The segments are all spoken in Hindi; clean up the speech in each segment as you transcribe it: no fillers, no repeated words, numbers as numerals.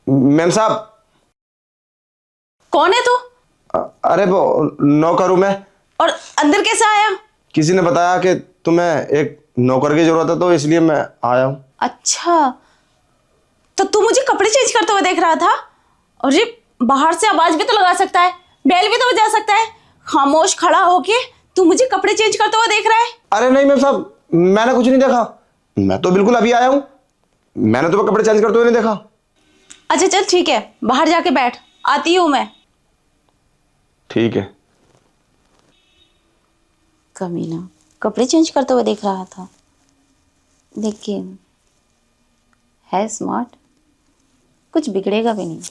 मैम साहब। कौन है तू? अरे वो नौकर हूं मैं। और अंदर कैसे आया? किसी ने बताया कि तुम्हें एक नौकर की जरूरत है तो इसलिए मैं आया हूँ। अच्छा, तो तू मुझे कपड़े चेंज करते हुए देख रहा था? और ये बाहर से आवाज भी तो लगा सकता है, बेल भी तो बजा सकता है। खामोश खड़ा होके तू मुझे कपड़े चेंज करते हुए देख रहा है? अरे नहीं मैम साहब, मैंने कुछ नहीं देखा। मैं तो बिल्कुल अभी आया हूँ। मैंने तुम्हें कपड़े चेंज करते हुए नहीं देखा। अच्छा चल ठीक है, बाहर जाके बैठ, आती हूँ मैं। ठीक है। कमीना कपड़े चेंज करते हुए देख रहा था, लेकिन है स्मार्ट, कुछ बिगड़ेगा भी नहीं।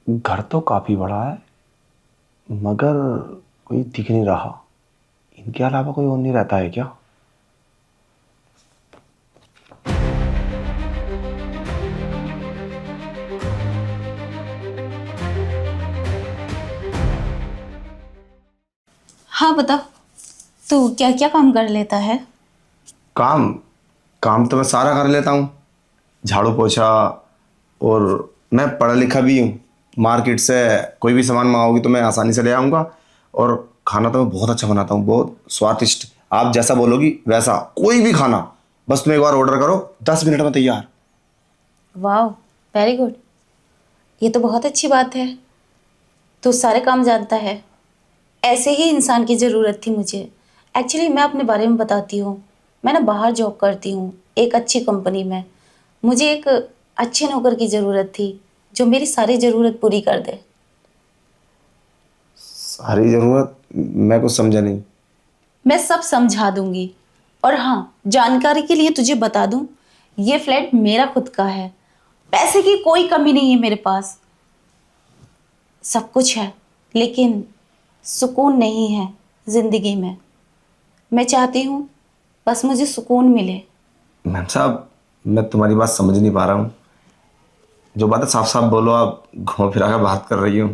घर तो काफी बड़ा है मगर कोई दिख नहीं रहा। इनके अलावा कोई और नहीं रहता है क्या? हाँ बता, तू क्या क्या काम कर लेता है? काम काम तो मैं सारा कर लेता हूँ। झाड़ू पोछा। और मैं पढ़ा लिखा भी हूँ। मार्केट से कोई भी सामान मंगाओगी तो मैं आसानी से ले आऊँगा। और खाना तो मैं बहुत अच्छा बनाता हूँ, बहुत स्वादिष्ट। आप जैसा बोलोगी वैसा कोई भी खाना, बस तुम एक बार ऑर्डर करो, 10 मिनट में तैयार। वाह, वेरी गुड। ये तो बहुत अच्छी बात है, तू सारे काम जानता है। ऐसे ही इंसान की ज़रूरत थी मुझे। एक्चुअली मैं अपने बारे में बताती हूँ। मैं ना बाहर जॉब करती हूँ एक अच्छी कंपनी में। मुझे एक अच्छे नौकर की ज़रूरत थी जो मेरी सारी ज़रूरत पूरी कर दे। सारी जरूरत? मैं कुछ समझा नहीं। मैं सब समझा दूंगी। और हाँ, जानकारी के लिए तुझे बता दूं, ये फ्लैट मेरा खुद का है। पैसे की कोई कमी नहीं है मेरे पास, सब कुछ है, लेकिन सुकून नहीं है ज़िंदगी में। मैं चाहती हूँ बस मुझे सुकून मिले। मैम साहब, मैं तुम्हारी बात समझ नहीं पा रहा हूँ। जो बातें साफ साफ बोलो, आप घुमा फिरा कर बात कर रही हो।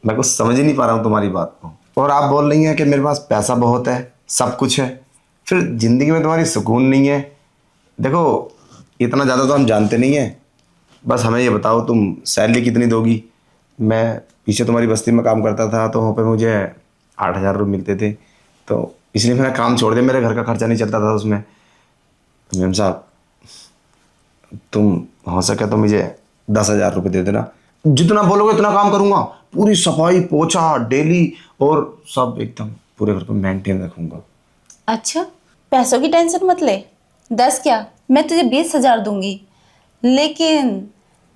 मैं कुछ समझ ही नहीं पा रहा हूँ तुम्हारी बात को। और आप बोल रही हैं कि मेरे पास पैसा बहुत है, सब कुछ है, फिर जिंदगी में तुम्हारी सुकून नहीं है। देखो, इतना ज़्यादा तो हम जानते नहीं हैं। बस हमें ये बताओ तुम सैलरी कितनी दोगी। मैं पीछे तुम्हारी बस्ती में काम करता था तो वहाँ पे मुझे 8,000 रुपये मिलते थे, तो इसलिए मैंने काम छोड़ दिया। मेरे घर का खर्चा नहीं चलता था उसमें। तो मैम साहब, तुम हो सके तो मुझे 10,000 रुपये दे देना। जितना बोलोगे उतना काम करूंगा। पूरी सफाई पोछा डेली, और सब एकदम पूरे घर को मेंटेन रखूंगा। अच्छा, पैसों की टेंशन मत ले। 10 क्या, मैं तुझे 20,000 दूंगी, लेकिन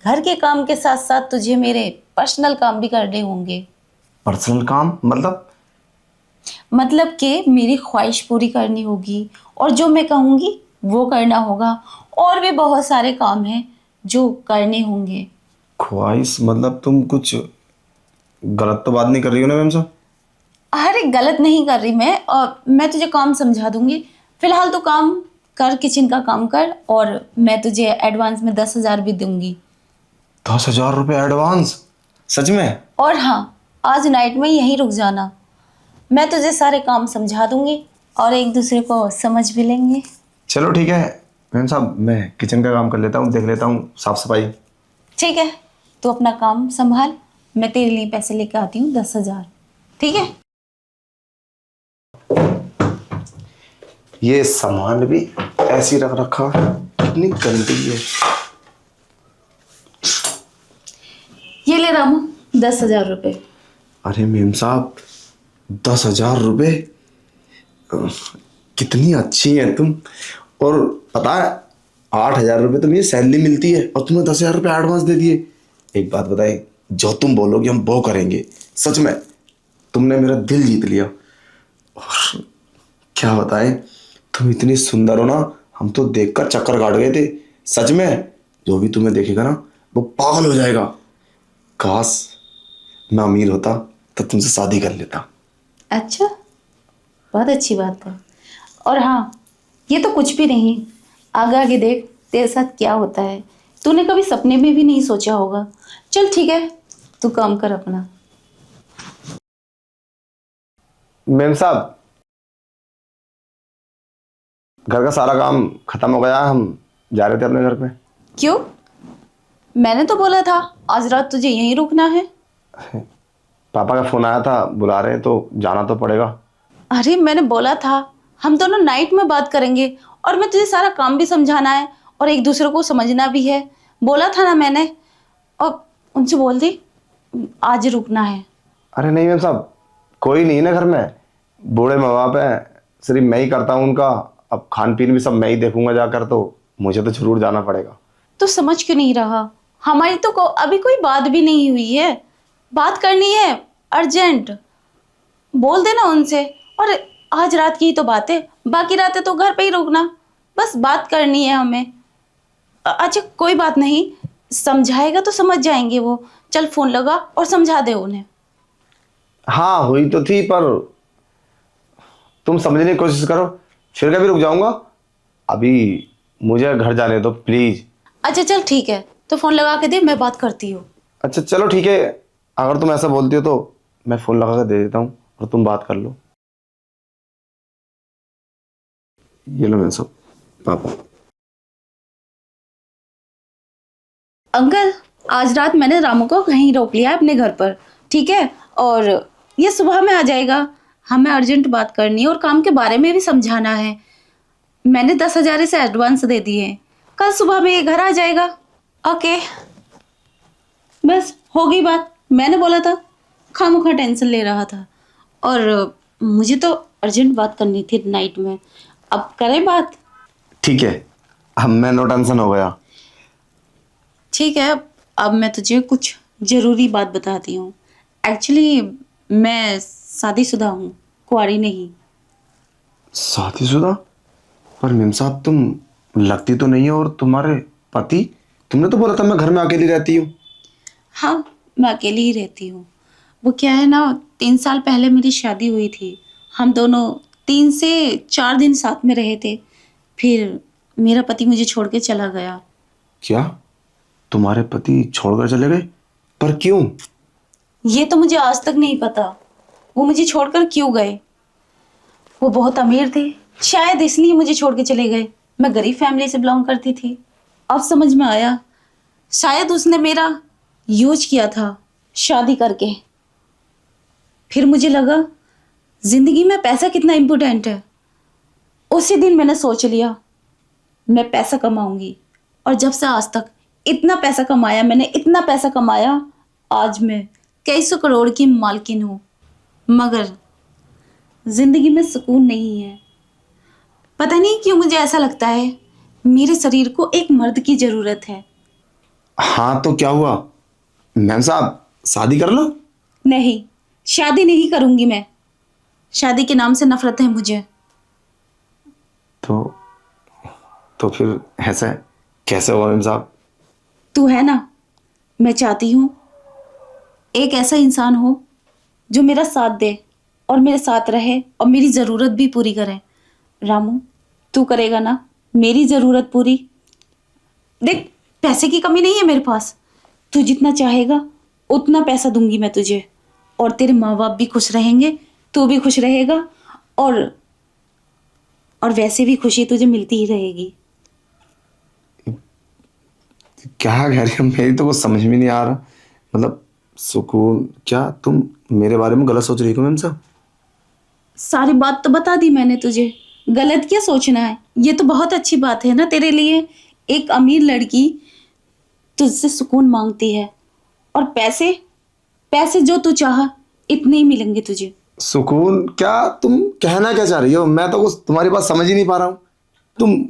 घर के काम के साथ साथ तुझे मेरे पर्सनल काम भी करने होंगे। पर्सनल काम मतलब? मतलब कि मेरी ख्वाहिश पूरी करनी होगी, और जो मैं कहूँगी वो करना होगा। और भी बहुत सारे काम हैं जो करने होंगे। ख्वाहिश मतलब तुम कुछ गलत तो बात नहीं कर रही हो ना मैम साहब? अरे गलत नहीं कर रही मैं, और मैं तुझे काम समझा दूंगी। फिलहाल तो काम कर, किचन का काम कर, और मैं तुझे एडवांस में 10,000 भी दूंगी। 10,000 रुपये एडवांस? सच में? और हाँ, आज नाइट में यहीं रुक जाना। मैं तुझे सारे काम समझा दूंगी और एक दूसरे को समझ भी लेंगे। चलो ठीक है मैम साहब, मैं किचन का काम कर लेता हूँ, देख लेता हूँ साफ सफाई। ठीक है, तू अपना काम संभाल, मैं तेरे लिए पैसे लेके आती हूँ 10,000। ठीक है? ये सामान भी ऐसी रख रखा, कितनी गंदी है। ये ले रामू, 10,000 रुपये। अरे मेम साहब, 10,000 रुपये? कितनी अच्छी है तुम। और पता है, 8,000 रुपये तो मुझे सैलरी मिलती है और तुम्हें 10,000 रुपये एडवांस दे दिए। एक बात बताए, जो तुम बोलोगे हम वो करेंगे। सच में तुमने मेरा दिल जीत लिया। और क्या बताएं, तुम इतनी सुंदर हो ना, हम तो देखकर चक्कर काट गए थे। सच में जो भी तुम्हें देखेगा ना वो पागल हो जाएगा। काश मैं अमीर होता तो तुमसे शादी कर लेता। अच्छा, बहुत अच्छी बात है। और हाँ, ये तो कुछ भी नहीं, आगे आगे देख तेरे साथ क्या होता है। तूने कभी सपने में भी नहीं सोचा होगा। चल ठीक है, तू काम कर अपना। मेम साहब, घर का सारा काम खत्म हो गया है, हम जा रहे थे अपने घर पे। क्यों? मैंने तो बोला था आज रात तुझे यहीं रुकना है। पापा का फोन आया था, बुला रहे हैं तो जाना तो पड़ेगा। अरे मैंने बोला था हम दोनों नाइट में बात करेंगे, और मैं तुझे सारा काम भी समझाना है और एक दूसरे को समझना भी है। बोला था ना मैंने। और उनसे बोल दी आज रुकना है। अरे नहीं मेम साहब, कोई नहीं है ना घर में, बूढ़े माँ बाप हैं, सिर्फ मैं ही करता हूँ उनका। अब खान पीन भी सब मैं ही देखूंगा जाकर, तो मुझे तो जरूर जाना पड़ेगा। तो समझ क्यों नहीं रहा? हमारी तो अभी कोई बात भी नहीं हुई है। बात करनी है अर्जेंट। बोल देना उनसे। और आज रात की ही तो बात है, बाकी रातें तो घर पे ही रुकना। बस बात करनी है हमें। अच्छा कोई बात नहीं, समझाएगा तो समझ जाएंगे वो। चल फोन लगा और समझा दे उन्हें। हाँ हुई तो थी, पर तुम समझने की कोशिश करो, फिर कभी रुक जाऊंगा। अभी मुझे घर जाने दो प्लीज। अच्छा चल ठीक है, तो फोन लगा के दे, मैं बात करती हूँ। अच्छा चलो ठीक है, अगर तुम ऐसा बोलती हो तो मैं फोन लगा कर दे देता हूँ और तुम बात कर लो। ये लो मेरे सब पापा। अंकल, आज रात मैंने रामू को कहीं रोक लिया है अपने घर पर, ठीक है? और ये सुबह में आ जाएगा। हमें अर्जेंट बात करनी है और काम के बारे में भी समझाना है। मैंने 10,000 इसे एडवांस दे दिए हैं। कल सुबह में ये घर आ जाएगा। ओके, बस हो गई बात। मैंने बोला था, खामखा टेंशन ले रहा था। और मुझे तो अर्जेंट बात करनी थी नाइट में। अब करें बात? ठीक है, अब मैं नो टेंशन हो गया। ठीक है, अब मैं तुझे कुछ ज़रूरी बात बताती हूँ। एक्चुअली मैं शादीशुदा हूँ, कुंवारी नहीं। शादीशुदा? पर मेम साहब तुम लगती तो नहीं हो, और तुम्हारे पति, तुमने तो बोला था मैं घर में अकेली रहती हूँ। हाँ, मैं अकेली ही रहती हूँ। वो क्या है ना, 3 साल पहले मेरी शादी हुई थी। हम दोनों 3 से 4 दिन साथ में रहे थे। फिर मेरा पति मुझे छोड़ के चला गया। क्या तुम्हारे पति छोड़कर चले गए? पर क्यों? ये तो मुझे आज तक नहीं पता वो मुझे छोड़कर क्यों गए। वो बहुत अमीर थे, शायद इसलिए मुझे छोड़ के चले गए। मैं गरीब फैमिली से बिलोंग करती थी। अब समझ में आया, शायद उसने मेरा यूज किया था शादी करके। फिर मुझे लगा जिंदगी में पैसा कितना इम्पोर्टेंट है। उसी दिन मैंने सोच लिया मैं पैसा कमाऊंगी। और जब से आज तक इतना पैसा कमाया मैंने, इतना पैसा कमाया, आज मैं कई सौ करोड़ की मालकिन हूँ। मगर जिंदगी में सुकून नहीं है। पता नहीं क्यों मुझे ऐसा लगता है मेरे शरीर को एक मर्द की जरूरत है। हाँ तो क्या हुआ मैम साहब, शादी कर लो। नहीं, शादी नहीं करूंगी मैं। शादी के नाम से नफरत है मुझे। तो फिर ऐसा कैसे होगा मैम साहब? तू है ना, मैं चाहती हूँ एक ऐसा इंसान हो जो मेरा साथ दे और मेरे साथ रहे और मेरी ज़रूरत भी पूरी करे। रामू, तू करेगा ना मेरी ज़रूरत पूरी? देख, पैसे की कमी नहीं है मेरे पास। तू जितना चाहेगा उतना पैसा दूंगी मैं तुझे। और तेरे माँ बाप भी खुश रहेंगे, तू भी खुश रहेगा। और वैसे भी खुशी तुझे मिलती ही रहेगी। क्या कह रही हो? मेरी तो कुछ समझ में नहीं आ रहा। मतलब सुकून क्या? तुम मेरे बारे में गलत सोच रही हो मैम साहब? सारी बात तो बता दी मैंने तुझे, गलत क्या सोचना है? ये तो बहुत अच्छी बात है ना तेरे लिए। एक अमीर लड़की तुझसे सुकून मांगती है, और पैसे, पैसे जो तू चाह इतने ही मिलेंगे तुझे। सुकून क्या? तुम कहना क्या चाह रही हो? मैं तो कुछ तुम्हारी बात समझ ही नहीं पा रहा हूँ। तुम,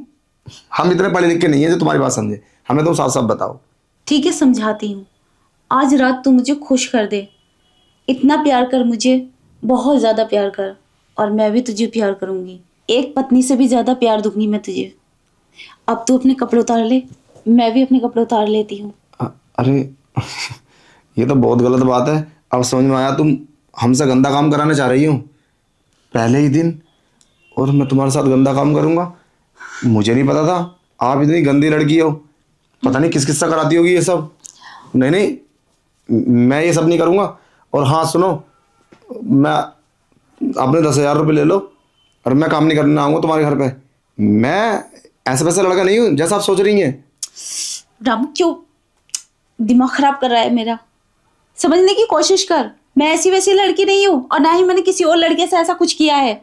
हम इतने पढ़े लिखे नहीं है जो तुम्हारी बात समझे। हमें तुम साफ साफ बताओ। ठीक है, समझाती हूँ। आज रात तू मुझे खुश कर दे। इतना प्यार कर मुझे, बहुत ज़्यादा प्यार कर। और मैं भी तुझे प्यार करूँगी। एक पत्नी से भी ज़्यादा प्यार दूंगी मैं तुझे। अब तू अपने कपड़े उतार ले, मैं भी अपने कपड़े उतार लेती हूँ। अरे ये तो बहुत गलत बात है। अब समझ में आया, तुम हमसे गंदा काम कराना चाह रही हो पहले ही दिन, और मैं तुम्हारे साथ गंदा काम करूंगा? मुझे नहीं पता था आप इतनी गंदी लड़की हो। पता नहीं किस किस्सा कराती होगी ये सब। नहीं नहीं, मैं ये सब नहीं करूंगा। और हाँ सुनो, मैं अपने 10,000 रुपये ले लो और मैं काम नहीं करने आऊंगा तुम्हारे घर पे। मैं ऐसा वैसा लड़का नहीं हूँ जैसा आप सोच रही हैं। रामू क्यों दिमाग खराब कर रहा है मेरा? समझने की कोशिश कर, मैं ऐसी वैसी लड़की नहीं हूं और ना ही मैंने किसी और लड़के से ऐसा कुछ किया है।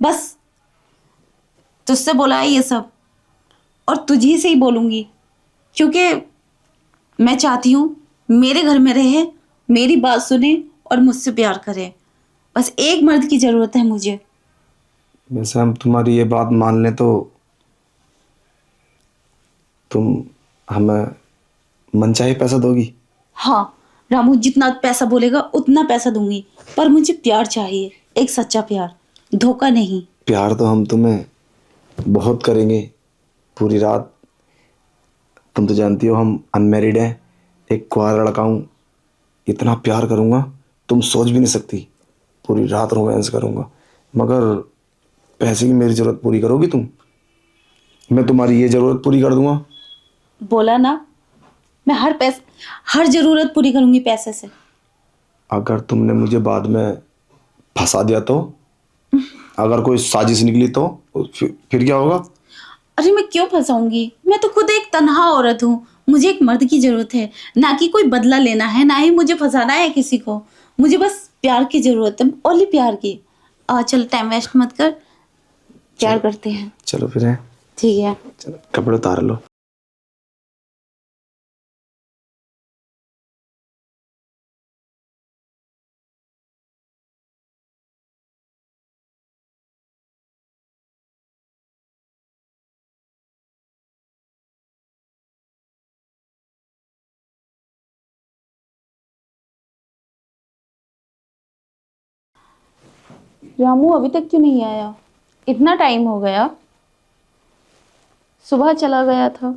बस तुझसे बोला है ये सब, और तुझी से ही बोलूंगी, क्योंकि मैं चाहती हूँ मेरे घर में रहे, मेरी बात सुने और मुझसे प्यार करे। बस एक मर्द की जरूरत है मुझे। वैसे हम तुम्हारी ये बात मान लें तो तुम हमें मनचाहे पैसा दोगी? हाँ रामू, जितना पैसा बोलेगा उतना पैसा दूंगी, पर मुझे प्यार चाहिए, एक सच्चा प्यार, धोखा नहीं। प्यार तो हम तुम्हें बहुत करेंगे, पूरी रात। तुम तो जानती हो हम अनमैरिड हैं, एक कुंवारा लड़का हूँ। इतना प्यार करूँगा तुम सोच भी नहीं सकती। पूरी रात रोमांस करूँगा, मगर पैसे की मेरी ज़रूरत पूरी करोगी तुम? मैं तुम्हारी ये ज़रूरत पूरी कर दूंगा। बोला ना, मैं हर जरूरत पूरी करूंगी पैसे से। अगर तुमने मुझे बाद में फंसा दिया तो, अगर कोई साजिश निकली तो फिर क्या होगा? अरे मैं क्यों फंसाऊंगी? मैं तो खुद एक तन्हा औरत हूँ, मुझे एक मर्द की जरूरत है, ना कि कोई बदला लेना है, ना ही मुझे फंसाना है किसी को। मुझे बस प्यार की जरूरत है, ओनली प्यार की। चल टाइम वेस्ट मत कर, प्यार करते हैं। चलो फिर है, ठीक है। चलो कपड़े उतार लो। रामू अभी तक क्यों नहीं आया? इतना टाइम हो गया, सुबह चला गया था।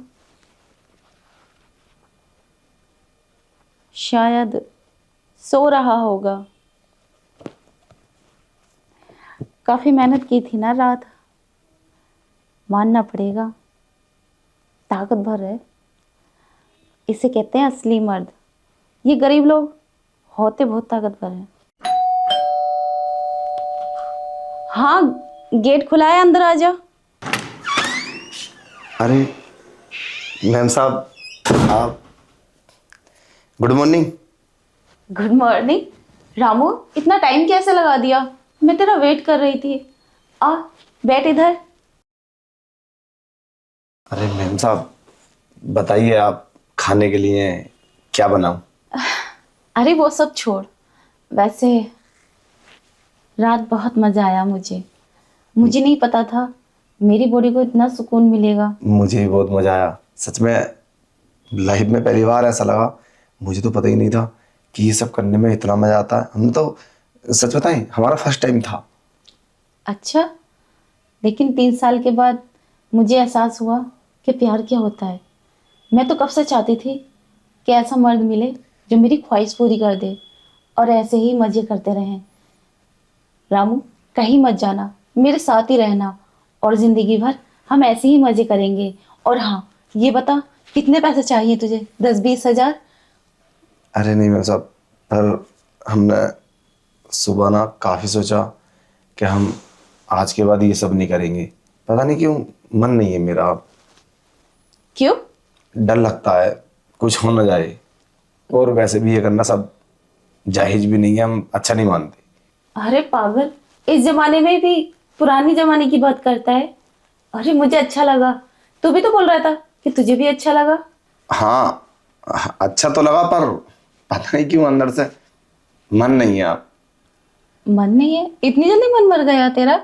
शायद सो रहा होगा। काफी मेहनत की थी ना रात, मानना पड़ेगा, ताकतवर है। इसे कहते हैं असली मर्द। ये गरीब लोग होते बहुत ताकतवर हैं। हाँ, गेट खुला है, अंदर आ जा। अरे मैम साहब, आप, good morning. Good morning. Ramu इतना टाइम कैसे लगा दिया? मैं तेरा वेट कर रही थी। आ बैठ इधर। अरे मैम साहब, बताइए आप खाने के लिए क्या बनाऊं? अरे वो सब छोड़, वैसे रात बहुत मजा आया मुझे। मुझे नहीं पता था मेरी बॉडी को इतना सुकून मिलेगा। मुझे भी बहुत मजा आया सच में। लाइफ में पहली बार ऐसा लगा। मुझे तो पता ही नहीं था कि ये सब करने में इतना मजा आता है। हम तो, सच बताएं, हमारा फर्स्ट टाइम था। अच्छा, लेकिन 3 साल के बाद मुझे एहसास हुआ कि प्यार क्या होता है। मैं तो कब से चाहती थी कि ऐसा मर्द मिले जो मेरी ख्वाहिश पूरी कर दे और ऐसे ही मजे करते रहें। रामू कहीं मत जाना, मेरे साथ ही रहना, और जिंदगी भर हम ऐसे ही मजे करेंगे। और हाँ, ये बता कितने पैसे चाहिए तुझे? 10-20 हज़ार? अरे नहीं मैम साहब, पर हमने सुबह ना काफ़ी सोचा कि हम आज के बाद ये सब नहीं करेंगे। पता नहीं क्यों मन नहीं है मेरा। क्यों? डर लगता है कुछ हो ना जाए, और वैसे भी ये करना सब जायज भी नहीं है, हम अच्छा नहीं मानते। अरे पागल, इस जमाने में भी पुरानी जमाने की बात करता है। अरे मुझे अच्छा लगा, तू भी तो बोल रहा था कि तुझे भी अच्छा लगा। हाँ, अच्छा तो लगा, पर पता नहीं क्यों अंदर से मन नहीं है। आप, मन नहीं है? इतनी जल्दी मन मर गया तेरा?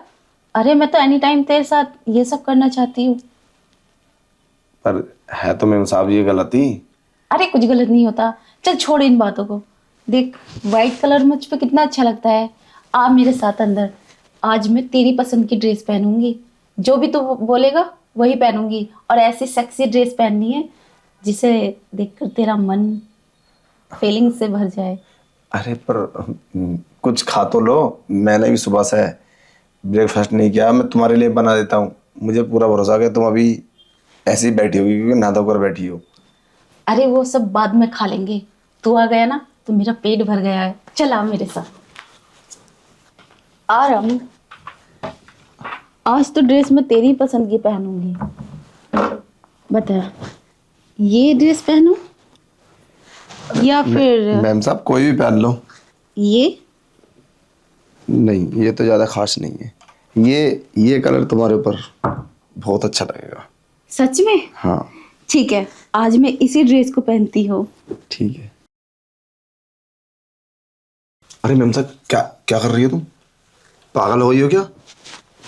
अरे मैं तो एनी टाइम तेरे साथ ये सब करना चाहती हूँ। पर है तो मेम साहब ये गलती। अरे कुछ गलत नहीं होता, चल छोड़ इन बातों को। देख, वाइट कलर मुझ पे कितना अच्छा लगता है। आ मेरे साथ अंदर। आज मैं तेरी पसंद की ड्रेस पहनूंगी, जो भी तू बोलेगा वही पहनूंगी, और ऐसी सेक्सी ड्रेस पहननी है जिसे देखकर तेरा मन फीलिंग से भर जाए। अरे पर कुछ खा तो लो। मैंने भी सुबह से ब्रेकफास्ट नहीं किया, मैं तुम्हारे लिए बना देता हूँ। मुझे पूरा भरोसा है कि तुम अभी ऐसे ही बैठी होगी क्योंकि नहा धोकर बैठी हो। अरे वो सब बाद में खा लेंगे। तू आ गया ना तो मेरा पेट भर गया है। चल आ मेरे साथ। आ रामू, आज तो ड्रेस मैं तेरी पसंद की पहनूंगी। बता, ये ड्रेस पहनूं या फिर मैम साहब कोई भी पहन लो। ये? नहीं, ये तो ज़्यादा खास नहीं है। ये कलर तुम्हारे ऊपर बहुत अच्छा लगेगा। सच में? हाँ ठीक है, आज मैं इसी ड्रेस को पहनती हूँ। ठीक है। अरे मैम साहब क्या क्या कर रही हो तुम? पागल हो गई हो क्या?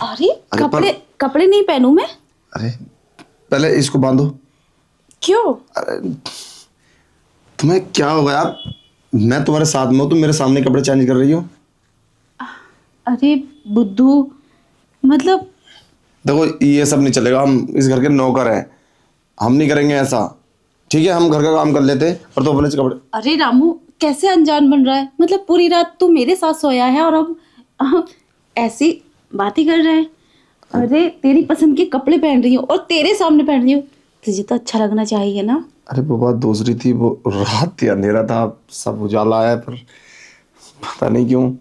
अरे अरे कपड़े कपड़े नहीं पहनूं मैं? अरे पहले इसको बांधो। क्यों? अरे तुम्हें क्या हो गया? मैं तुम्हारे साथ में हूँ, तुम मेरे सामने कपड़े चेंज कर रही हो। अरे बुद्धू, मतलब देखो ये सब नहीं चलेगा, हम इस घर के नौकर हैं, हम नहीं करेंगे ऐसा। ठीक है, हम घर का काम कर लेते और तो अपने से कपड़े। अरे रामू, कैसे अनजान बन रहा है? मतलब पूरी रात तू मेरे साथ सोया है और अब ऐसी बातें कर रहा है। अरे तेरी पसंद के कपड़े पहन रही हूँ और तेरे सामने पहन रही हूँ, तुझे तो अच्छा लगना चाहिए ना। अरे वो बात दूसरी थी, वो रात थी, अंधेरा था, सब उजाला आया, पर पता नहीं क्यों।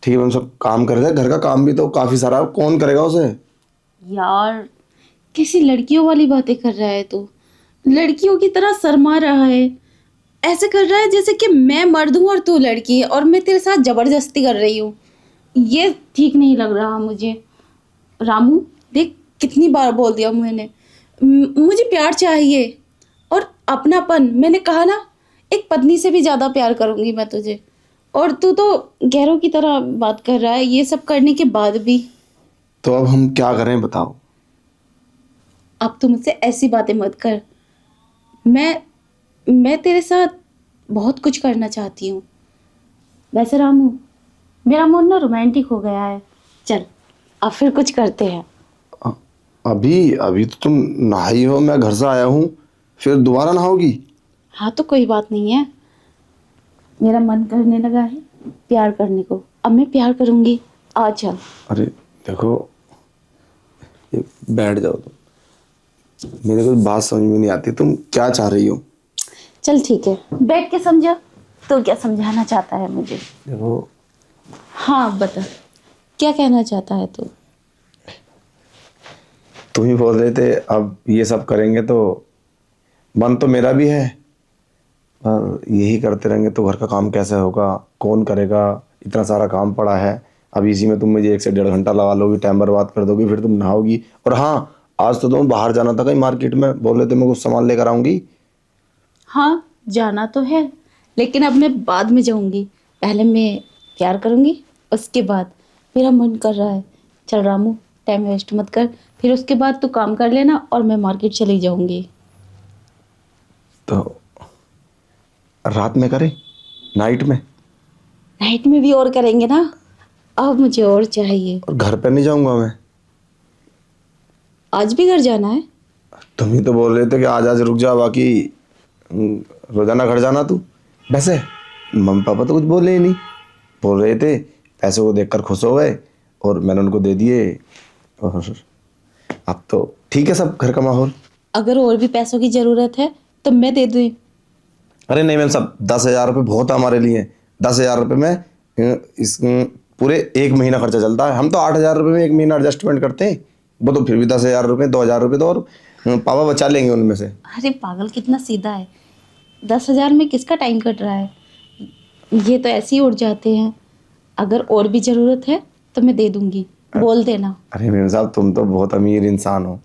ठीक है, हम सब काम कर रहे थे, घर का काम भी तो काफी सारा है, कौन करेगा उसे? यार कैसी लड़कियों वाली बातें कर रहा है तू। लड़कियों की तरह शर्मा रहा है। ऐसे कर रहा है जैसे कि मैं मर्द हूँ और तू लड़की है और मैं तेरे साथ जबरदस्ती कर रही हूँ। ये ठीक नहीं लग रहा मुझे। रामू देख, कितनी बार बोल दिया मैंने, मुझे प्यार चाहिए और अपनापन। मैंने कहा ना, एक पत्नी से भी ज़्यादा प्यार करूँगी मैं तुझे। और तू तो गैरों की तरह बात कर रहा है ये सब करने के बाद भी। तो अब हम क्या करें बताओ? अब तू मुझसे ऐसी बातें मत कर। मैं तेरे साथ बहुत कुछ करना चाहती हूँ। वैसे रामू, मेरा मूड ना रोमांटिक हो गया है। चल अब फिर कुछ करते हैं। अ- अभी अभी तो तुम नहाई हो, मैं घर से आया हूँ, फिर दोबारा नहाओगी? हाँ तो कोई बात नहीं है, मेरा मन करने लगा है प्यार करने को। अब मैं प्यार करूँगी। आ चल। अरे देखो, ये बैठ जाओ तुम। मेरे को बात समझ में नहीं आती, तुम क्या चाह रही हो? चल ठीक है, बैठ के समझा। तो क्या समझाना चाहता है मुझे? देखो, हाँ बता, क्या कहना चाहता है तू? तुम ही बोल रहे थे अब ये सब करेंगे, तो मन तो मेरा भी है, पर यही करते रहेंगे तो घर का काम कैसे होगा, कौन करेगा? इतना सारा काम पड़ा है। अब इसी में तुम मुझे 1 से 1.5 घंटा लगा लोगी, टाइम बर्बाद कर दोगी, फिर तुम नहाओगी। और हाँ, आज तो तुम बाहर जाना था कहीं मार्केट में, बोल रहे थे मैं कुछ सामान लेकर आऊंगी। हाँ जाना तो है, लेकिन अब मैं बाद में जाऊंगी। पहले मैं प्यार करूंगी, उसके बाद। मेरा मन कर रहा है। चल रामू, टाइम वेस्ट मत कर। फिर उसके बाद तू काम कर लेना और मैं मार्केट चली जाऊंगी। तो रात में करें, नाइट में? नाइट में भी और करेंगे ना। अब मुझे और चाहिए। और घर पे नहीं जाऊंगा मैं। आज भी घर जाना है? तुम ही तो बोल रहे थे कि आज आज रुक जा, बाकी रोजाना घर जाना तू। वैसे मम्मी पापा तो कुछ बोले ही नहीं, बोल रहे थे पैसे को देखकर खुश हो गए और मैंने उनको दे दिए। और अब तो ठीक है सब, घर का माहौल। अगर और भी पैसों की ज़रूरत है तो मैं दे दूँ। अरे नहीं मैम साहब, 10,000 रुपये बहुत है हमारे लिए। 10,000 रुपये में इस पूरे 1 महीना खर्चा चलता है। हम तो 8,000 रुपये में 1 महीना एडजस्टमेंट करते हैं, वो तो फिर भी 10,000 रुपये, 2,000 रुपये तो और पापा बचा लेंगे उनमें से। अरे पागल, कितना सीधा है। 10,000 में किसका टाइम कट रहा है? ये तो ऐसे ही उड़ जाते हैं। अगर और भी ज़रूरत है तो मैं दे दूंगी, बोल देना। अरे मैम साहब, तुम तो बहुत अमीर इंसान हो।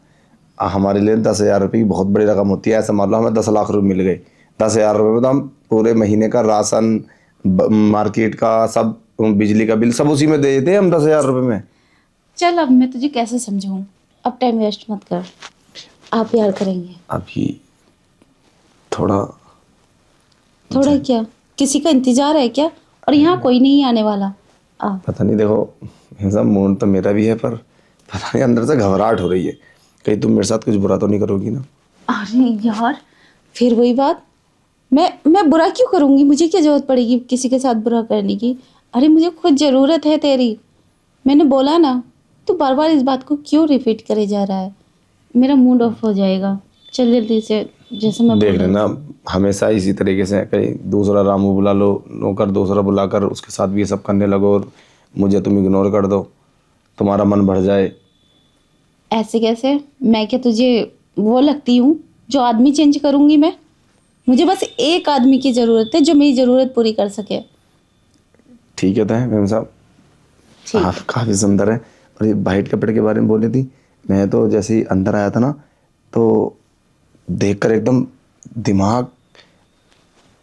हमारे लिए 10,000 रुपये की बहुत बड़ी रकम होती है। ऐसा मान लो हमें 10 लाख रुपये मिल गए, 10,000 रुपये में तो हम पूरे महीने का राशन, मार्केट का सब, बिजली का बिल सब उसी में दे देते हैं हम 10,000 रुपये में। चल अब मैं तुझे कैसे समझाऊं। अब टाइम वेस्ट मत कर। आप प्यार करेंगे? अभी थोड़ा थोड़ा क्या, किसी का इंतजार है क्या? और यहाँ कोई नहीं आने वाला। आ पता नहीं, देखो मैम साहब मूड तो मेरा भी है, पर पता नहीं अंदर से घबराहट हो रही है, कहीं तुम मेरे साथ कुछ बुरा तो नहीं करोगी ना? अरे यार, फिर वही बात। मैं बुरा क्यों करूँगी? मुझे क्या ज़रूरत पड़ेगी किसी के साथ बुरा करने की? अरे मुझे खुद ज़रूरत है तेरी। मैंने बोला ना, तू बार बार इस बात को क्यों रिपीट करे जा रहा है? मेरा मूड ऑफ हो जाएगा। चल जल्दी से, जैसे मैं देख बोल रही लेना, हूँ। हमेशा इसी तरीके से कहीं दूसरा रामू बुला लो, नौकर दूसरा बुलाकर उसके साथ भी ये सब करने लगो और मुझे तुम इग्नोर कर दो, तुम्हारा मन भर जाए। ऐसे कैसे? मैं क्या तुझे वो लगती हूँ जो आदमी चेंज करूँगी मैं? मुझे बस एक आदमी की ज़रूरत है जो मेरी ज़रूरत पूरी कर सके। ठीक है, तय मैम साहब, ठीक आप है। काफ़ी सुंदर है। और ये वाइट कपड़े के बारे में बोली थी, मैं तो जैसे ही अंदर आया था ना, तो देखकर एकदम दिमाग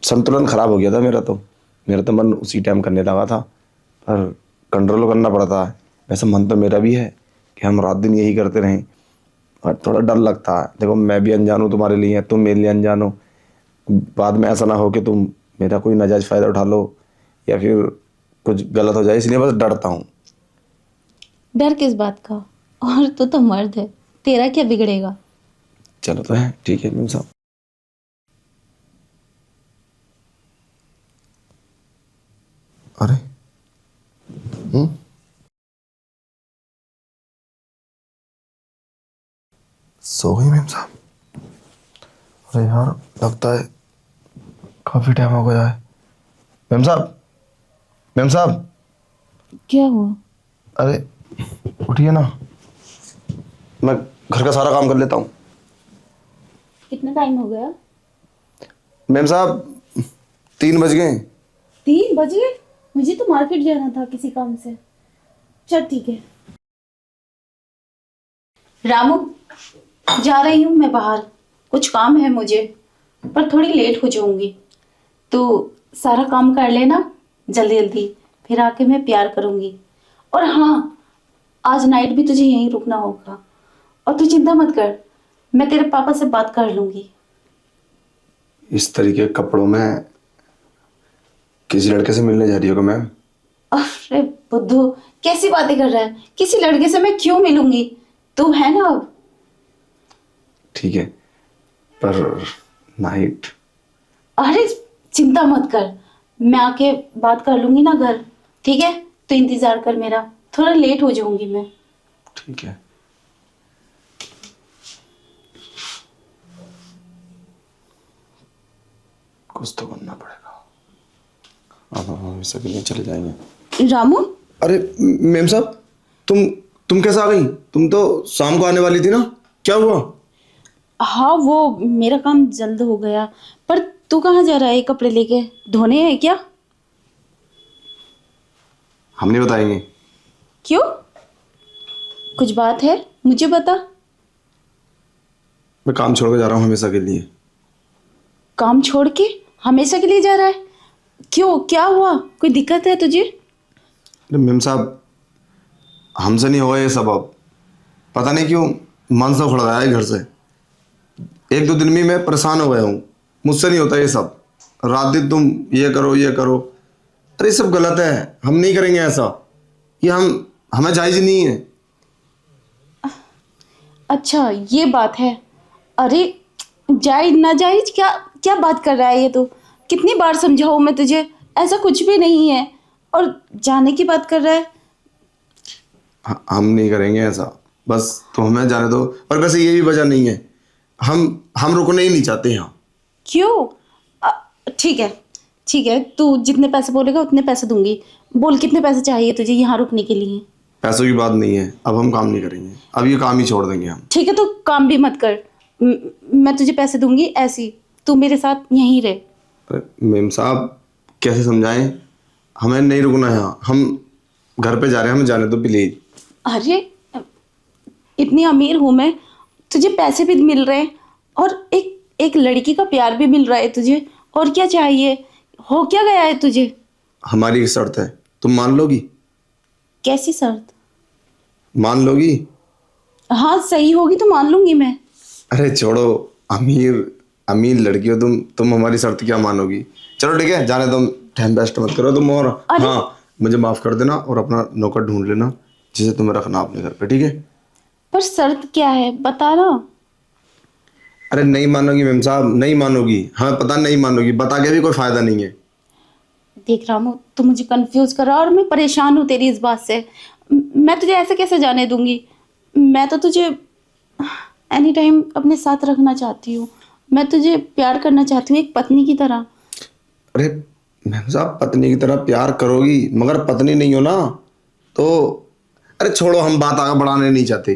संतुलन खराब हो गया था मेरा तो मन उसी टाइम करने लगा था, पर कंट्रोल करना पड़ता है। वैसे मन तो मेरा भी है कि हम रात दिन यही करते रहें, और थोड़ा डर लगता है। देखो मैं भी अनजान हूँ तुम्हारे लिए, तुम मेरे लिए अनजान हो, बाद में ऐसा ना हो कि तुम मेरा कोई नाजायज़ फ़ायदा उठा लो या फिर कुछ गलत हो जाए, इसलिए बस डरता हूँ। डर किस बात का? और तू तो मर्द है, तेरा क्या बिगड़ेगा? चलो तो है, ठीक है मैम साहब। अरे सो गई मैम साहब? अरे यार, लगता है काफ़ी टाइम हो गया है। मैम साहब, मैम साहब, क्या हुआ? अरे उठिए ना, मैं घर का सारा काम कर लेता हूँ। कितना टाइम हो गया? मैम साहब 3 बज गए। 3 बजे? मुझे तो मार्केट जाना था किसी काम से। चल ठीक है। रामू, जा रही हूँ मैं बाहर, कुछ काम है मुझे, पर थोड़ी लेट हो जाऊंगी। तो सारा काम कर लेना जल्दी जल्दी, फिर आके मैं प्यार करूंगी। और हाँ, आज नाइट भी तुझे यहीं रुकना होगा। और तू चिंता मत कर, मैं तेरे पापा से बात कर लूंगी। इस तरीके के कपड़ों में किसी लड़के से मिलने जा रही होगा मैम? अरे बुद्धू, कैसी बातें कर रहा है? किसी लड़के से मैं क्यों मिलूंगी? तू है ना अब। ठीक है, पर नाइट। अरे चिंता मत कर, मैं आके बात कर लूंगी ना घर। ठीक है, तो इंतजार कर मेरा, थोड़ा लेट हो जाऊंगी मैं। ठीक है। कुछ तो करना पड़ेगा, अब हम हमेशा के लिए चले जाएंगे। रामू, अरे मैम साहब, तुम कैसे आ गई? तुम तो शाम को आने वाली थी ना, क्या हुआ? हाँ वो मेरा काम जल्द हो गया, पर तू कहाँ जा रहा है? ये कपड़े लेके धोने हैं क्या? हम नहीं बताएंगे। क्यों? कुछ बात है, मुझे बता। मैं काम छोड़ के जा रहा हूँ हमेशा के लिए। काम छोड़ के हमेशा के लिए जा रहा है? क्यों, क्या हुआ? कोई दिक्कत है तुझे? अरे मैम साहब, हमसे नहीं होगा ये सब अब। पता नहीं क्यों मन से उखड़ रहा है घर से। 1-2 दिन में मैं परेशान हो गया हूँ, मुझसे नहीं होता ये सब। रात दिन तुम ये करो ये करो, अरे ये सब गलत है, हम नहीं करेंगे ऐसा। ये हमें जायज़ नहीं है। अच्छा ये बात है। अरे जायज ना जायज, क्या क्या बात कर रहा है ये? तो कितनी बार समझाऊं मैं तुझे, ऐसा कुछ भी नहीं है। और जाने की बात कर रहा है। हम नहीं करेंगे ऐसा, बस तुम हमें जाने दो। और वैसे ये भी वजह नहीं है, हम रुकना ही नहीं चाहते यहाँ। क्यों? ठीक है, ठीक है, तू जितने पैसे बोलेगा उतने पैसे दूंगी। बोल कितने पैसे चाहिए तुझे यहाँ रुकने के लिए? पैसों की बात नहीं है, अब हम काम नहीं करेंगे, अब ये काम ही छोड़ देंगे हम। ठीक है, तो काम भी मत कर। मैं तुझे पैसे दूंगी ऐसी, तू मेरे साथ यहीं रह। अरे मेम साहब, कैसे समझाएं? हमें नहीं रुकना है यहाँ, हम घर पे जा रहे हैं, हमें जाने दो प्लीज। अरे इतनी अमीर हूं मैं, तुझे पैसे भी मिल रहे हैं और एक एक लड़की का प्यार भी मिल रहा है तुझे। और क्या चाहिए? हो क्या गया है तुझे? हमारी एक शर्त है, तुम मान लोगी? कैसी शर्त? मान लोगी? हाँ सही होगी तो मान लूंगी मैं। अरे छोड़ो, अमीर अमीर लड़की हो तुम हमारी शर्त क्या मानोगी? चलो ठीक है, जाने दो, टाइम वेस्ट मत करो तुम। और अरे हाँ, मुझे माफ़ कर देना और अपना नौकर ढूंढ लेना जिसे तुम्हें रखना अपने घर पे, ठीक है? पर शर्त क्या है, बता ना। अरे नहीं मानोगी मैम साहब, नहीं मानोगी, हमें पता नहीं मानोगी, बता के भी कोई फायदा नहीं है। देख रामू, तू मुझे कंफ्यूज कर रहा है और मैं परेशान हूँ तेरी इस बात से। मैं तुझे ऐसे कैसे जाने दूंगी? मैं तो तुझे एनी टाइम अपने साथ रखना चाहती हूँ। मैं तुझे प्यार करना चाहती हूँ एक पत्नी की तरह। अरे मैम साहब, पत्नी की तरह प्यार करोगी मगर पत्नी नहीं हो ना तो। अरे छोड़ो, हम बात आगे बढ़ाने नहीं चाहते।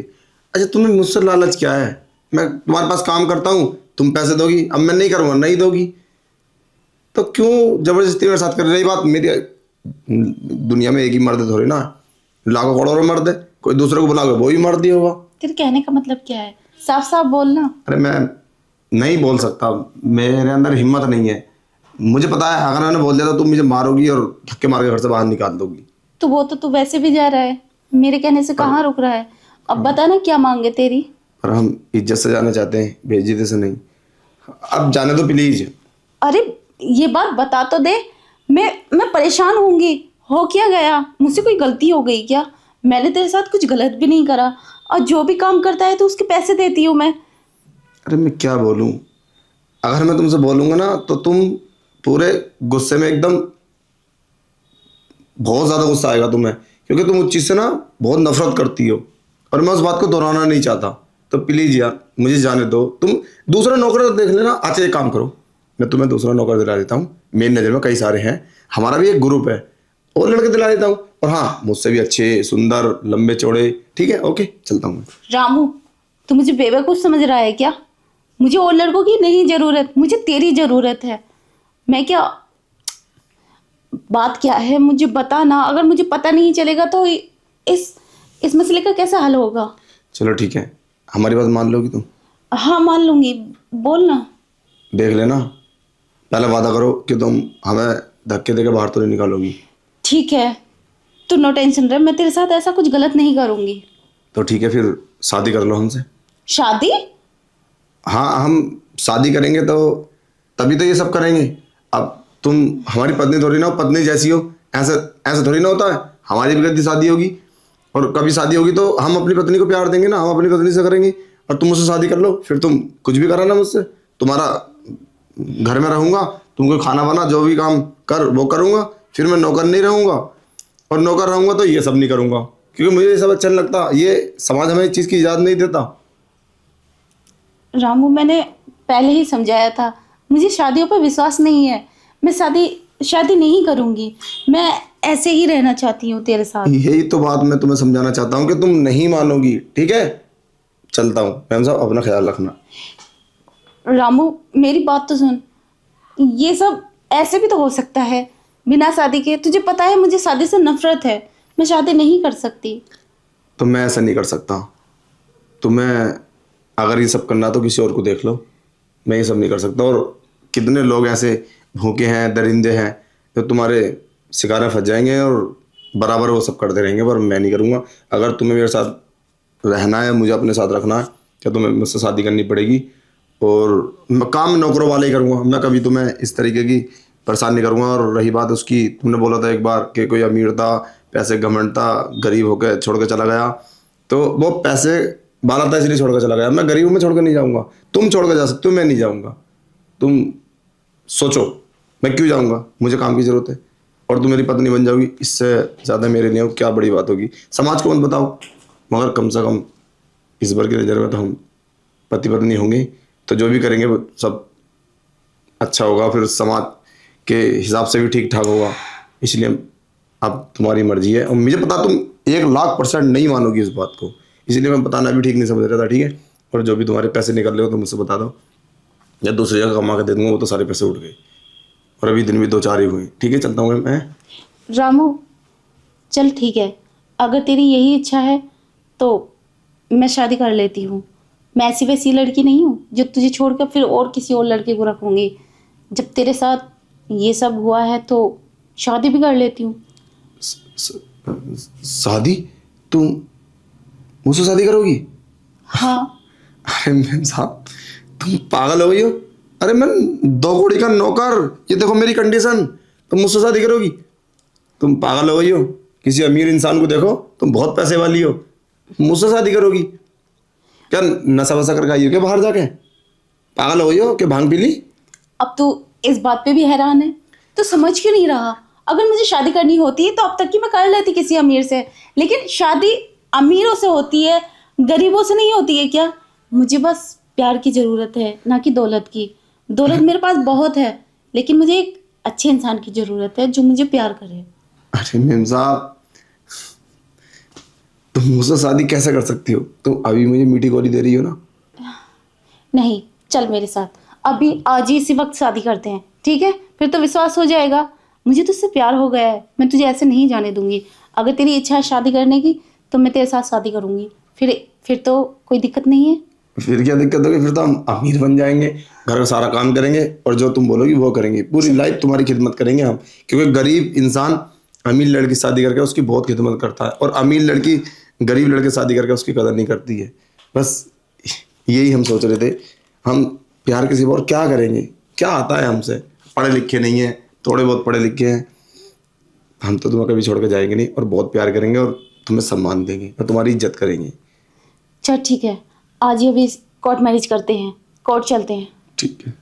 अच्छा, तुम्हें मुझसे लालच क्या है? मैं तुम्हारे पास काम करता हूँ, तुम पैसे दोगी, अब मैं नहीं करूँगा, नहीं दोगी तो क्यों जबरदस्ती मेरे साथ कर रही बात मेरी? दुनिया में एक ही मर्द थोड़ी ना, लाखों करोड़ों मर्द है, कोई दूसरे को बुलाओगे वो ही मर्द ही होगा। तेरे कहने का मतलब क्या है? साफ साफ बोलना। अरे मैं नहीं बोल सकता, मेरे अंदर हिम्मत नहीं है। मुझे पता है अगर मैंने बोल दिया तो तुम मुझे मारोगी और धक्के मार के घर से बाहर निकाल दोगी। तो वो तो तू वैसे भी जा रहा है, मेरे कहने से कहाँ रुक रहा है? अब बता ना क्या मांगे तेरी। और हम इज्जत से जाना चाहते हैं, बेइज्जती से नहीं। अब जाने दो प्लीज। अरे ये बात बता तो दे। मैं परेशान होंगी। हो क्या गया? मुझसे कोई गलती हो गई क्या? मैंने तेरे साथ कुछ गलत भी नहीं करा, और जो भी काम करता है तो उसके पैसे देती हूँ मैं। अरे मैं क्या बोलूं? अगर मैं तुमसे बोलूंगा ना तो तुम पूरे गुस्से में एकदम, बहुत ज़्यादा गुस्सा आएगा तुम्हें, क्योंकि तुम उस चीज़ से ना बहुत नफरत करती हो और मैं उस बात को दोहराना नहीं चाहता। तो प्लीज़ यार मुझे जाने दो। तुम दूसरा नौकर देख लेना। अच्छा एक काम करो, मैं तुम्हें दूसरा नौकर दिला देता हूँ, मेरी नज़र में कई सारे हैं, हमारा भी एक ग्रुप है, और लड़के दिला देता हूँ। और हाँ, मुझसे भी अच्छे, सुंदर, लंबे चौड़े। ठीक है, ओके, चलता हूँ मैं। रामू, तू मुझे बेवकूफ़ समझ रहा है क्या? मुझे और लड़कों की नहीं ज़रूरत, मुझे तेरी ज़रूरत है। मैं क्या, बात क्या है मुझे बता ना। अगर मुझे पता नहीं चलेगा तो इस मसले का कैसे हल होगा? चलो ठीक है, हमारी बात मान लोगी तुम? हाँ मान लूंगी, बोल ना। देख लेना, पहले वादा करो कि तुम हमें धक्के देके बाहर तो नहीं निकालोगी। ठीक है, तू नो टेंशन रहे, मैं तेरे साथ ऐसा कुछ गलत नहीं करूंगी। तो ठीक है, फिर शादी कर लो हमसे। शादी? हाँ, हम शादी करेंगे तो तभी तो ये सब करेंगे। अब तुम हमारी पत्नी थोड़ी ना हो, पत्नी जैसी हो, ऐसे ऐसे थोड़ी ना होता है। हमारी भी कभी शादी होगी, और कभी शादी होगी तो हम अपनी पत्नी को प्यार देंगे ना, हम अपनी पत्नी से करेंगे। और तुम मुझसे शादी कर लो, फिर तुम कुछ भी कराना मुझसे, तुम्हारा घर में रहूंगा, तुमको खाना बना, जो भी काम कर वो करूंगा। फिर मैं नौकर नहीं रहूंगा, और नौकर रहूंगा तो ये सब नहीं करूंगा, क्योंकि मुझे ये सब अच्छा नहीं लगता। ये समाज हमें इस चीज़ की इजाज़त नहीं देता। रामू, मैंने पहले ही समझाया था, मुझे शादियों पर विश्वास नहीं है। मैं शादी शादी नहीं करूंगी। मैं ऐसे ही रहना चाहती हूँ तेरे साथ। यही तो बात मैं तुम्हें समझाना चाहता हूँ कि तुम नहीं मानोगी। ठीक है, चलता हूँ। मैम साहब अपना ख्याल रखना। रामू, मेरी बात तो सुन। ये सब ऐसे भी तो हो सकता है बिना शादी के। तुझे पता है मुझे शादी से नफरत है, मैं शादी नहीं कर सकती। तो मैं ऐसा नहीं कर सकता। तुम्हें अगर ये सब करना तो किसी और को देख लो, मैं ये सब नहीं कर सकता। और कितने लोग ऐसे भूखे हैं, दरिंदे हैं, जो तुम्हारे शिकार में फंस जाएंगे और बराबर वो सब करते रहेंगे, पर मैं नहीं करूँगा। अगर तुम्हें मेरे साथ रहना है, मुझे अपने साथ रखना है, क्या तुम्हें मुझसे शादी करनी पड़ेगी। और मैं काम नौकरों वाले ही करूँगा, मैं कभी तुम्हें इस तरीके की परेशान नहीं करूँगा। और रही बात उसकी, तुमने बोला था एक बार कि कोई अमीर था, पैसे घमंड था, गरीब होकर छोड़ के चला गया, तो वो पैसे वाला था इसलिए छोड़ कर चला गया। मैं गरीब में छोड़ कर नहीं जाऊँगा। तुम छोड़ कर जा सकते हो, मैं नहीं जाऊँगा। तुम सोचो, मैं क्यों जाऊँगा? मुझे काम की ज़रूरत है, और तुम मेरी पत्नी बन जाओगी, इससे ज़्यादा मेरे लिए क्या बड़ी बात होगी। समाज को मत बताओ, मगर कम से कम इस बार की नज़र में तो हम पति पत्नी होंगे, तो जो भी करेंगे वो सब अच्छा होगा, फिर समाज के हिसाब से भी ठीक ठाक होगा। इसलिए अब तुम्हारी मर्जी है, और मुझे पता तुम 1,00,000% नहीं मानोगी इस बात को, इसलिए मैं बताना भी ठीक नहीं समझ रहा था। ठीक है, और जो भी तुम्हारे पैसे निकल रहे हो तो मुझसे बता दो, या दूसरी जगह कमा के दे दूंगा, वो तो सारे पैसे उठ गए, और अभी दिन भी 2-4 ही हुए। ठीक है, चलता हूँ मैं। रामू, चल ठीक है, अगर तेरी यही इच्छा है तो मैं शादी कर लेती हूँ। मैं ऐसी वैसी लड़की नहीं हूँ जो तुझे छोड़कर फिर और किसी और लड़के को रखूँगी। जब तेरे साथ ये सब हुआ है तो शादी भी कर लेती हूँ। शादी? तुम मुझसे शादी करोगी? हाँ। अरे मैम साहब, तुम पागल हो गई हो? अरे मैं 2 कौड़ी का नौकर, ये देखो मेरी कंडीशन, तुम मुझसे शादी करोगी? तुम पागल हो गई हो? किसी अमीर इंसान को देखो, तुम बहुत पैसे वाली हो, मुझसे शादी करोगी? क्या नशा वशा करके आई हो क्या बाहर जाके? पागल हो गई हो कि भांग पी ली? अब तू इस बात पे भी हैरान है? तो समझ क्यों नहीं रहा? अगर मुझे शादी करनी होती तो अब तक की मैं कर लेती किसी अमीर से, लेकिन शादी अमीरों से होती है, गरीबों से नहीं होती है क्या? मुझे बस प्यार की ज़रूरत है, ना कि दौलत की। दौलत मेरे पास बहुत है, लेकिन मुझे एक अच्छे इंसान की ज़रूरत है जो मुझे प्यार करे। अरे मेम साहब, तुम मुझसे शादी कैसे कर सकती हो? तुम अभी मुझे मीठी गोली दे रही हो ना। नहीं, चल मेरे साथ, अभी आज ही इसी वक्त शादी करते हैं, ठीक है? फिर तो विश्वास हो जाएगा। मुझे तुझसे प्यार हो गया है, मैं तुझे ऐसे नहीं जाने दूंगी। अगर तेरी इच्छा है शादी करने की तो मैं तेरे साथ शादी करूंगी, फिर तो कोई दिक्कत नहीं है। फिर क्या दिक्कत होगी? फिर तो हम अमीर बन जाएंगे, घर का सारा काम करेंगे और जो तुम बोलोगी वो करेंगे, पूरी लाइफ तुम्हारी खिदमत करेंगे हम। क्योंकि गरीब इंसान अमीर लड़की शादी करके उसकी बहुत खिदमत करता है, और अमीर लड़की गरीब लड़के शादी करके उसकी कदर नहीं करती है। बस यही हम सोच रहे थे। हम प्यार के सिवा और क्या करेंगे? क्या आता है हमसे? पढ़े लिखे नहीं है, थोड़े बहुत पढ़े लिखे हैं। हम तो तुम्हें कभी छोड़ के जाएंगे नहीं, और बहुत प्यार करेंगे और तुम्हें सम्मान देंगे और तुम्हारी इज्जत करेंगे। चल ठीक है, आज ही अभी कोर्ट मैरिज करते हैं, कोर्ट चलते हैं। ठीक है।